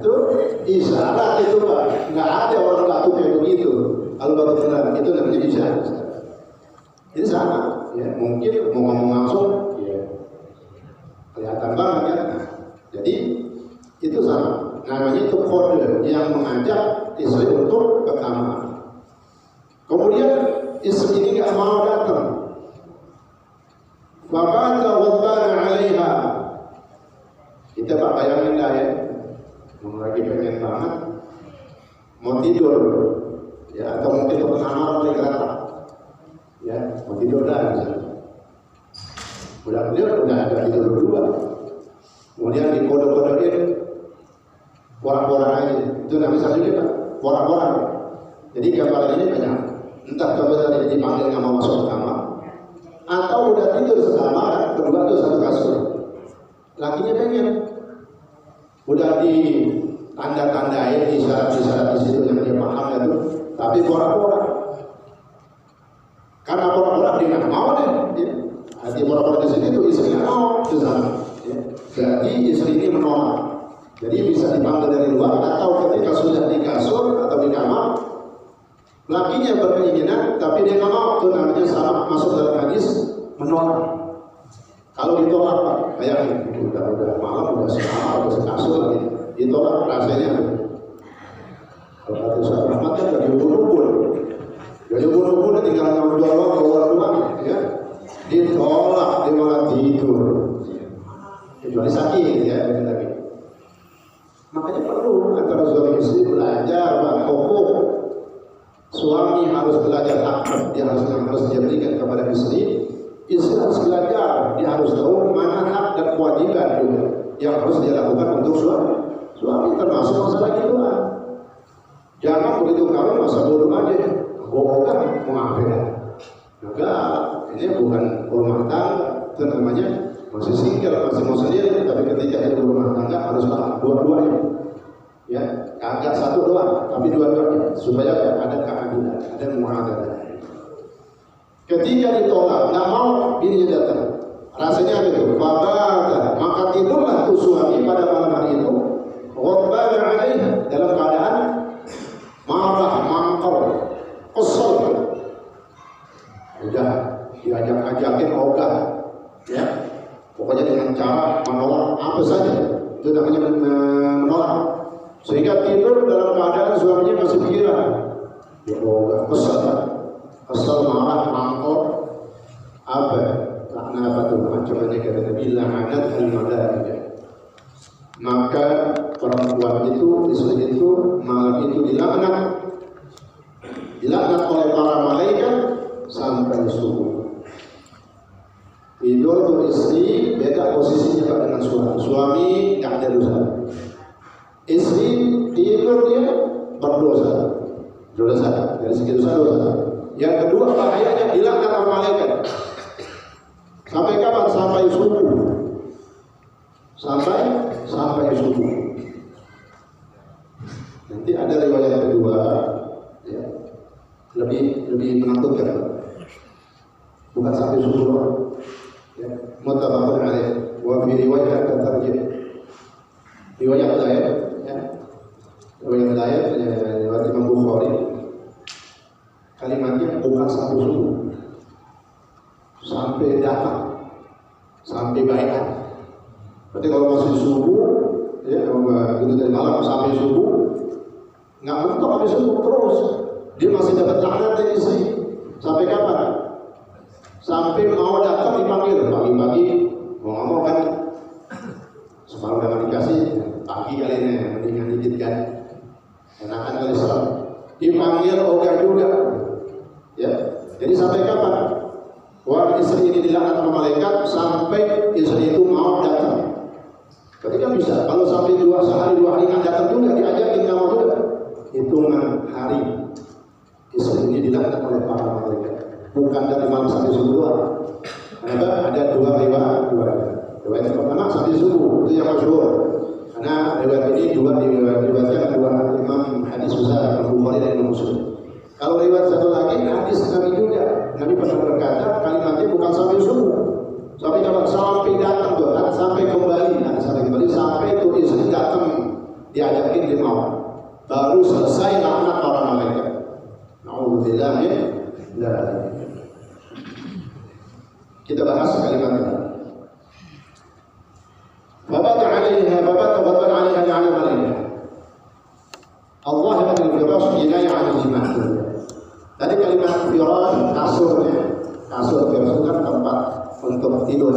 itu isyarat itu Pak. Nggak ada orang batu kayak begitu. Kalau batu benar itu namanya isyarat. Ini sama. Ya, mungkin mau ngomong langsung, ya kelihatan banget ya. Jadi itu sama. Namanya itu kode yang mengajak istri untuk ke kamar. Kemudian istri ini nggak mau datang. Fabata wadana 'alaiha. Kita Pak bayangin dah ya, lagi pengen banget mau tidur, ya atau mungkin ke kamar mulai gerata, ya mau tidur dah misalnya. Udah ada tidur berdua. Kemudian dikode-kodein porak-porak aja. Itu nggak bisa juga Pak, porak-porak. Jadi gambaran ini banyak. Entah kalau tadi dipanggil nggak mau masuk ke kamar, atau udah tidur sekamar, kedua tuh satu kasur. Lakinya pengen, udah ditanda-tandain isyarat-isyarat di situ yang dia paham ya tuh, tapi porak-porak. Karena porak-porak dia nggak mau deh. Ya. Hati porak-porak di sini tuh istrinya mau ke sana. Ya. Jadi istri ini menolak. Jadi bisa dipanggil dari luar atau ketika sudah di kasur atau di kamar, lakinya berkeinginan tapi dia nggak mau. Itu namanya sama masuk dalam hadis menolak. Kalau ditolak Pak, bayangin udah malam, udah sekamar, udah sekasur lagi, ditolak rasanya. Kalau kata Ustaz Rahmat kan udah diubur-ubur, tinggal doang, ya. Ditolak, dia malah tidur. Kecuali sakit, ya, lagi. Makanya perlu antara suami istri belajar hukum. Suami harus belajar hak dia harus dia berikan kepada istri. Istri harus belajar, dia harus tahu mana hak dan kewajiban juga yang harus dia lakukan untuk suami. Suami termasuk masalah gituan. Jangan begitu kawin masa bodoh aja, bohongan mengapain? Enggak, ini bukan rumah tangga, itu namanya masih single, masih mau sendiri, tapi ketika itu rumah tangga harus paham dua-duanya. Ya, kagak satu doang, tapi dua-duanya supaya ada keadilan, ada muamalah. Ketika ditolak, nggak mau, bininya datang. Rasanya gitu, fabata, maka tidurlah tuh suami pada malam hari itu, ghadbana 'alaiha, dalam keadaan marah, mangkal, kesel. Udah diajak-ajakin ogah, ya, pokoknya dengan cara menolak apa saja, itu namanya menolak. Sehingga tidur dalam keadaan suaminya masih pikiran, ya ogah, kesel, marah, mangkal, apa? Apa tuh ancamannya kata Nabi la'anat al-malaikah. Maka perempuan itu, istri itu malam itu dilaknat oleh para malaikat sampai subuh. Tidur tuh istri beda posisinya Pak dengan suami. Suami nggak ada dosa. Istri tidur dia berdosa. Dari segi dosa. Yang kedua bahayanya dilaknat oleh malaikat. Sampai kapan? Sampai subuh. Sampai subuh. Nanti ada riwayat kedua, ya, lebih menakutkan. Bukan sampai subuh, ya. Muttafaqun alaih. Wa fi riwayat terjadi. Riwayat lain, ya. Riwayat lain, riwayat Imam Bukhari. Kalimatnya bukan sampai subuh. Sampai datang, sampai baikan. Berarti kalau masih subuh, ya kalau itu dari malam sampai subuh, nggak mentok sampai subuh terus, dia masih dapat laknat dari istri. Sampai kapan? Sampai mau datang dipanggil pagi-pagi, mau ngomong kan, semalam udah dikasih pagi kali ini, mendingan dikit kan, enakan kali serem. Dipanggil ogah juga, ya. Jadi sampai kapan? Wah, istri ini dilaknat sama malaikat sampai istri itu mau datang. Ketika bisa, kalau sampai sehari dua hari nggak datang juga, diajakin nggak mau juga. Hitungan hari istri ini dilaknat oleh para malaikat. Bukan dari malam sampai subuh. Karena ada dua riwayat. Riwayat yang pertama sampai subuh, itu yang masyhur. Karena riwayat ini diriwayatkan dua imam hadis besar, Imam Bukhari dan Imam Muslim. Kalau riwayat satu lagi hadis Nabi juga. Nabi pernah berkata kalimatnya bukan sampai subuh, sampai kapan? Sampai datang tuh, sampai kembali, sampai itu istri datang diajakin dia mau. Baru selesai laknat para malaikat. Na'udzubillah min dzalik. Kita bahas kalimat ini. Babata 'alaiha babata batan 'alaiha 'ala malaikat. Allah yang al-firash jinayah 'ala al-mahdur. Tadi kalimat firash kasurnya. Kasur firash itu kan tempat untuk tidur.